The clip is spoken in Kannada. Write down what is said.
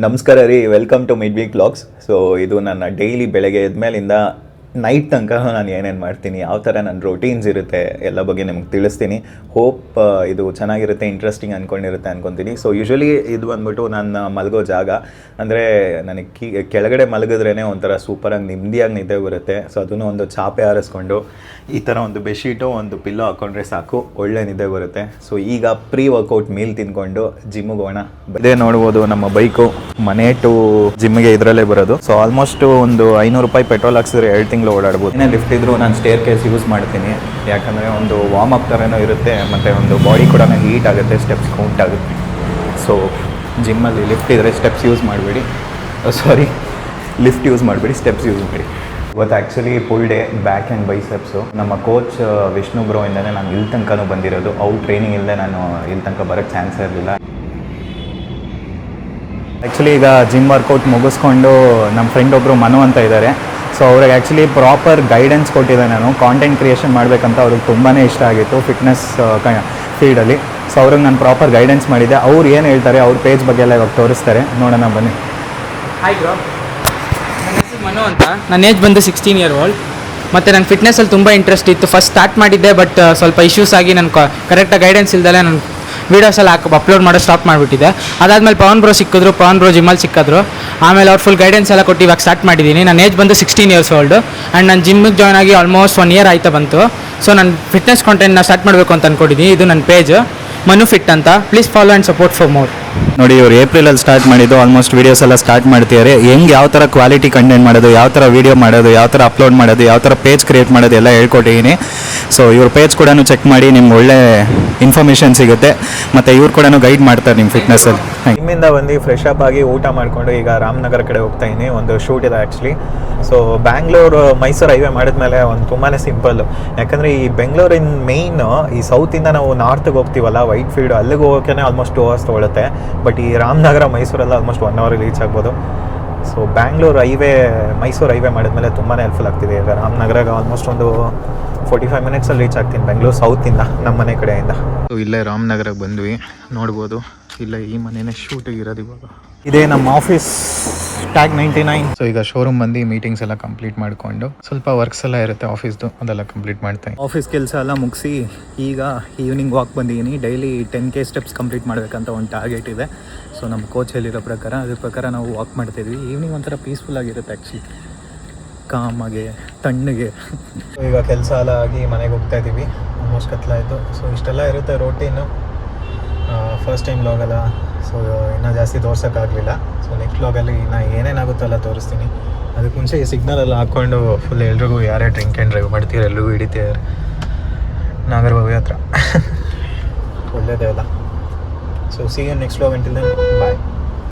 ನಮಸ್ಕಾರ ರೀ, welcome to mid week vlogs. So ಇದು ನನ್ನ ಡೈಲಿ ಬೆಳಗ್ಗೆ ಎದ್ಮೇಲಿಂದ ನೈಟ್ ತನಕ ನಾನು ಏನೇನು ಮಾಡ್ತೀನಿ, ಯಾವ ಥರ ನನ್ನ ರೊಟೀನ್ಸ್ ಇರುತ್ತೆ ಎಲ್ಲ ಬಗ್ಗೆ ನಿಮ್ಗೆ ತಿಳಿಸ್ತೀನಿ. ಹೋಪ್ ಇದು ಚೆನ್ನಾಗಿರುತ್ತೆ, ಇಂಟ್ರೆಸ್ಟಿಂಗ್ ಅಂದ್ಕೊಂಡಿರುತ್ತೆ ಅಂದ್ಕೊತೀನಿ. ಸೊ ಯೂಶ್ವಲಿ ಇದು ಬಂದ್ಬಿಟ್ಟು ನನ್ನ ಮಲಗೋ ಜಾಗ. ಅಂದರೆ ನನಗೆ ಕೆಳಗಡೆ ಮಲಗಿದ್ರೇ ಒಂಥರ ಸೂಪರಾಗಿ ನೆಮ್ಮದಿಯಾಗಿ ನಿದ್ದೆ ಬರುತ್ತೆ. ಸೊ ಅದನ್ನು ಒಂದು ಚಾಪೆ ಆರಿಸ್ಕೊಂಡು ಈ ಥರ ಒಂದು ಬೆಡ್ಶೀಟು ಒಂದು ಪಿಲ್ಲೋ ಹಾಕ್ಕೊಂಡ್ರೆ ಸಾಕು, ಒಳ್ಳೆ ನಿದ್ದೆ ಬರುತ್ತೆ. ಸೊ ಈಗ ಪ್ರೀ ವರ್ಕೌಟ್ ಮೀಲ್ ತಿನ್ಕೊಂಡು ಜಿಮ್ಮಿಗೆ ಹೋಗೋಣ. ಇದೇ ನೋಡ್ಬೋದು ನಮ್ಮ ಬೈಕು, ಮನೆ ಟು ಜಿಮ್ಗೆ ಇದರಲ್ಲೇ ಬರೋದು. ಸೊ ಆಲ್ಮೋಸ್ಟ್ ಒಂದು 500 ರೂಪಾಯಿ ಪೆಟ್ರೋಲ್ ಹಾಕ್ಸಿದ್ರೆ 2 ತಿಂಗಳು ಓಡಾಡ್ಬೋದು. ಏನೇ ಲಿಫ್ಟ್ ಇದ್ರೂ ನಾನು ಸ್ಟೇರ್ ಕೇಸ್ ಯೂಸ್ ಮಾಡ್ತೀನಿ, ಯಾಕಂದರೆ ಒಂದು ವಾರ್ಮ್ ಅಪ್ ಥರನೂ ಇರುತ್ತೆ ಮತ್ತು ಒಂದು ಬಾಡಿ ಕೂಡ ಹೀಟ್ ಆಗುತ್ತೆ, ಸ್ಟೆಪ್ಸ್ ಕೌಂಟ್ ಆಗುತ್ತೆ. ಸೊ ಜಿಮ್ಮಲ್ಲಿ ಲಿಫ್ಟ್ ಇದ್ದರೆ ಸ್ಟೆಪ್ಸ್ ಯೂಸ್ ಮಾಡಬೇಡಿ, ಲಿಫ್ಟ್ ಯೂಸ್ ಮಾಡಬೇಡಿ, ಸ್ಟೆಪ್ಸ್ ಯೂಸ್ ಮಾಡಿ. ಇವತ್ತು actually full day back and biceps. ನಮ್ಮ ಕೋಚ್ ವಿಷ್ಣು ಬ್ರೋ ಇಂದನೇ ನಾನು ಇಲ್ಲಿ ತನಕನೂ ಬಂದಿರೋದು. ಅವ್ರ ಟ್ರೈನಿಂಗ್ ಇಲ್ಲದೆ ನಾನು ಇಲ್ಲಿ ತನಕ ಬರೋಕ್ಕೆ ಚಾನ್ಸ್ ಇರಲಿಲ್ಲ. ಆ್ಯಕ್ಚುಲಿ ಈಗ ಜಿಮ್ ವರ್ಕೌಟ್ ಮುಗಿಸ್ಕೊಂಡು ನಮ್ಮ ಫ್ರೆಂಡ್ ಒಬ್ಬರು ಮನು ಅಂತ ಇದ್ದಾರೆ. ಸೊ ಅವ್ರಿಗೆ ಆ್ಯಕ್ಚುಲಿ ಪ್ರಾಪರ್ ಗೈಡೆನ್ಸ್ ಕೊಟ್ಟಿದ್ದೆ ನಾನು. ಕಾಂಟೆಂಟ್ ಕ್ರಿಯೇಷನ್ ಮಾಡಬೇಕಂತ ಅವ್ರಿಗೆ ತುಂಬಾ ಇಷ್ಟ ಆಗಿತ್ತು ಫಿಟ್ನೆಸ್ ಫೀಲ್ಡಲ್ಲಿ. ಸೊ ಅವ್ರಿಗೆ ನಾನು ಪ್ರಾಪರ್ ಗೈಡೆನ್ಸ್ ಮಾಡಿದ್ದೆ. ಅವ್ರು ಏನು ಹೇಳ್ತಾರೆ ಅವ್ರ ಪೇಜ್ ಬಗ್ಗೆ ಎಲ್ಲ ಇವಾಗ ತೋರಿಸ್ತಾರೆ, ನೋಡೋಣ ಬನ್ನಿ. ಹಾಯ್ ಬ್ರೋ, ನನ್ನ ಹೆಸರು ಮನು ಅಂತ. ನನ್ನ ಏಜ್ ಬಂದು 16 year old. ಮತ್ತು ನನ್ನ ಫಿಟ್ನೆಸ್ಸಲ್ಲಿ ತುಂಬ ಇಂಟ್ರೆಸ್ಟ್ ಇತ್ತು. ಫಸ್ಟ್ ಸ್ಟಾರ್ಟ್ ಮಾಡಿದ್ದೆ, ಬಟ್ ಸ್ವಲ್ಪ ಇಶ್ಯೂಸ್ ಆಗಿ ನಾನು ಕರೆಕ್ಟಾಗಿ ಗೈಡೆನ್ಸ್ ಇಲ್ದಲೆ ನಾನು ವೀಡಿಯೋಸೆಲ್ಲ ಅಪ್ಲೋಡ್ ಮಾಡೋ ಸ್ಟಾಪ್ ಮಾಡಿಬಿಟ್ಟಿದ್ದೆ. ಅದಾದಮೇಲೆ ಪವನ್ ಬ್ರೋ ಸಿಕ್ಕಿದ್ರು, ಪವನ್ ಬ್ರೋ ಜಿಮ್ಮಲ್ಲಿ ಸಿಕ್ಕಿದ್ರು. ಆಮೇಲೆ ಅವ್ರು ಫುಲ್ ಗೈಡೆನ್ಸ್ ಎಲ್ಲ ಕೊಟ್ಟು ಇವಾಗ ಸ್ಟಾರ್ಟ್ ಮಾಡಿದ್ದೀನಿ. ನನ್ನ ಏಜ್ ಬಂದು 16 years old ಆ್ಯಂಡ್ ನಾನು ಜಿಮ್ಮಿಗೆ ಜಾಯ್ನ್ ಆಗಿ ಆಲ್ಮೋಸ್ಟ್ 1 year ಆಯ್ತಾ ಬಂತು. ಸೊ ನಾನು ಫಿಟ್ನೆಸ್ ಕಾಂಟೆಂಟ್ನ ಸ್ಟಾರ್ಟ್ ಮಾಡಬೇಕು ಅಂತ ಅಂದ್ಕೊಂಡಿದ್ದೀನಿ. ಇದು ನನ್ನ ಪೇಜ್ ಮನು ಫಿಟ್ ಅಂತ. Please follow and support for more. ನೋಡಿ, ಇವರು ಏಪ್ರಿಲಲ್ಲಿ ಸ್ಟಾರ್ಟ್ ಮಾಡಿದ್ದು, ಆಲ್ಮೋಸ್ಟ್ ವೀಡಿಯೋಸ್ ಎಲ್ಲ ಸ್ಟಾರ್ಟ್ ಮಾಡ್ತಿದ್ದಾರೆ. ಹೆಂಗೆ ಯಾವ ಥರ ಕ್ವಾಲಿಟಿ ಕಂಟೆಂಟ್ ಮಾಡೋದು, ಯಾವ ಥರ ವೀಡಿಯೋ ಮಾಡೋದು, ಯಾವ ಥರ ಅಪ್ಲೋಡ್ ಮಾಡೋದು, ಯಾವ ಥರ ಪೇಜ್ ಕ್ರಿಯೇಟ್ ಮಾಡೋದು ಎಲ್ಲ ಹೇಳ್ಕೊಟ್ಟಿದ್ದೀನಿ. ಸೊ ಇವ್ರ ಪೇಜ್ ಕೂಡ ಚೆಕ್ ಮಾಡಿ, ನಿಮ್ಗೆ ಒಳ್ಳೆ ಇನ್ಫಾರ್ಮೇಷನ್ ಸಿಗುತ್ತೆ. ಮತ್ತು ಇವ್ರು ಕೂಡ ಗೈಡ್ ಮಾಡ್ತಾರೆ ನಿಮ್ಮ ಫಿಟ್ನೆಸ್ಸಲ್ಲಿ. ಜಿಮ್ಮಿಂದ ಬಂದು ಫ್ರೆಶ್ ಅಪ್ ಆಗಿ ಊಟ ಮಾಡಿಕೊಂಡು ಈಗ ರಾಮನಗರ ಕಡೆ ಹೋಗ್ತಾ ಇದ್ದೀನಿ. ಒಂದು ಶೂಟ್ ಇದೆ actually. So Bangalore Mysuru highway ಮಾಡಿದ್ಮೇಲೆ ಒಂದು ತುಂಬಾ ಸಿಂಪಲ್ಲು. ಯಾಕಂದರೆ ಈ ಬೆಂಗಳೂರಿನ ಮೇಯ್ನು ಈ ಸೌತಿಂದ ನಾವು ನಾರ್ತ್ಗೆ ಹೋಗ್ತೀವಲ್ಲ, ವೈಟ್ ಫೀಲ್ಡು, ಅಲ್ಲಿಗೆ ಹೋಗೋಕೆ ಆಲ್ಮೋಸ್ಟ್ 2 hours ತೊಗೊಳುತ್ತೆ. ಬಟ್ ಈ ರಾಮನಗರ ಮೈಸೂರೆಲ್ಲ ಆಲ್ಮೋಸ್ಟ್ 1 hour ರೀಚ್ ಆಗ್ಬೋದು. So Bangalore highway Mysuru highway ಮಾಡಿದ್ಮೇಲೆ ತುಂಬಾ ಹೆಲ್ಪ್ಫುಲ್ ಆಗ್ತಿದೆ. ಈಗ ರಾಮನಗರಗೆ ಆಲ್ಮೋಸ್ಟ್ ಒಂದು 45 minutesಲ್ಲಿ ರೀಚ್ ಆಗ್ತೀನಿ ಬೆಂಗಳೂರು ಸೌತಿಂದ, ನಮ್ಮ ಮನೆ ಕಡೆಯಿಂದ. ಸೊ ಇಲ್ಲೇ ರಾಮನಗರಕ್ಕೆ ಬಂದ್ವಿ, ನೋಡ್ಬೋದು. ಇಲ್ಲೇ ಈ ಮನೆಯೇ ಶೂಟಿಗೆ ಇರೋದು ಇವಾಗ. ಇದೇ ನಮ್ಮ ಆಫೀಸ್, ಟ್ಯಾಗ್ 99. ಸೊ ಈಗ ಶೋರೂಮ್ ಬಂದು ಮೀಟಿಂಗ್ಸ್ ಎಲ್ಲ ಕಂಪ್ಲೀಟ್ ಮಾಡಿಕೊಂಡು ಸ್ವಲ್ಪ ವರ್ಕ್ಸ್ ಎಲ್ಲ ಇರುತ್ತೆ ಆಫೀಸ್ದು, ಅದೆಲ್ಲ ಕಂಪ್ಲೀಟ್ ಮಾಡ್ತೀನಿ. ಆಫೀಸ್ ಕೆಲಸ ಎಲ್ಲ ಮುಗಿಸಿ ಈಗ ಈವ್ನಿಂಗ್ ವಾಕ್ ಬಂದಿದ್ದೀನಿ. ಡೈಲಿ 10K ಸ್ಟೆಪ್ಸ್ ಕಂಪ್ಲೀಟ್ ಮಾಡಬೇಕಂತ ಒಂದು ಟಾರ್ಗೆಟ್ ಇದೆ. ಸೊ ನಮ್ಮ ಕೋಚ್ ಹೇಳಿರೋ ಪ್ರಕಾರ, ಅದ್ರ ಪ್ರಕಾರ ನಾವು ವಾಕ್ ಮಾಡ್ತಿದ್ವಿ. ಈವ್ನಿಂಗ್ ಒಂಥರ ಪೀಸ್ಫುಲ್ ಆಗಿರುತ್ತೆ ಆ್ಯಕ್ಚುಲಿ, ಕಾಮಾಗೆ, ತಣ್ಣಗೆ. ಈಗ ಕೆಲಸ ಎಲ್ಲ ಆಗಿ ಮನೆಗೆ ಹೋಗ್ತಾ ಇದ್ದೀವಿ. ಆಲ್ಮೋಸ್ಟ್ ಕತ್ಲಾಯಿತು. ಸೊ ಇಷ್ಟೆಲ್ಲ ಇರುತ್ತೆ ರೋಟೀನು. ಫಸ್ಟ್ ಟೈಮ್ ವ್ಲಾಗಲ್ಲ, ಸೊ ಇನ್ನೂ ಜಾಸ್ತಿ ತೋರ್ಸೋಕ್ಕಾಗಲಿಲ್ಲ. ಸೊ ನೆಕ್ಸ್ಟ್ ವ್ಲಾಗಲ್ಲಿ ಇನ್ನೂ ಏನೇನಾಗುತ್ತೋ ಎಲ್ಲ ತೋರಿಸ್ತೀನಿ. ಅದಕ್ಕೆ ಮುಂಚೆ ಈ ಸಿಗ್ನಲ್ ಎಲ್ಲ ಹಾಕ್ಕೊಂಡು ಫುಲ್ ಎಲ್ರಿಗೂ ಯಾರೇ ಡ್ರಿಂಕ್ ಆ್ಯಂಡ್ ಡ್ರೈವ್ ಮಾಡ್ತೀರ ಎಲ್ರಿಗೂ ಹಿಡಿತೀರ ನಾಗರಬಾವಿ ಹತ್ರ. ಒಳ್ಳೆಯದೇ ಅಲ್ಲ. So see you next vlog. Until then bye.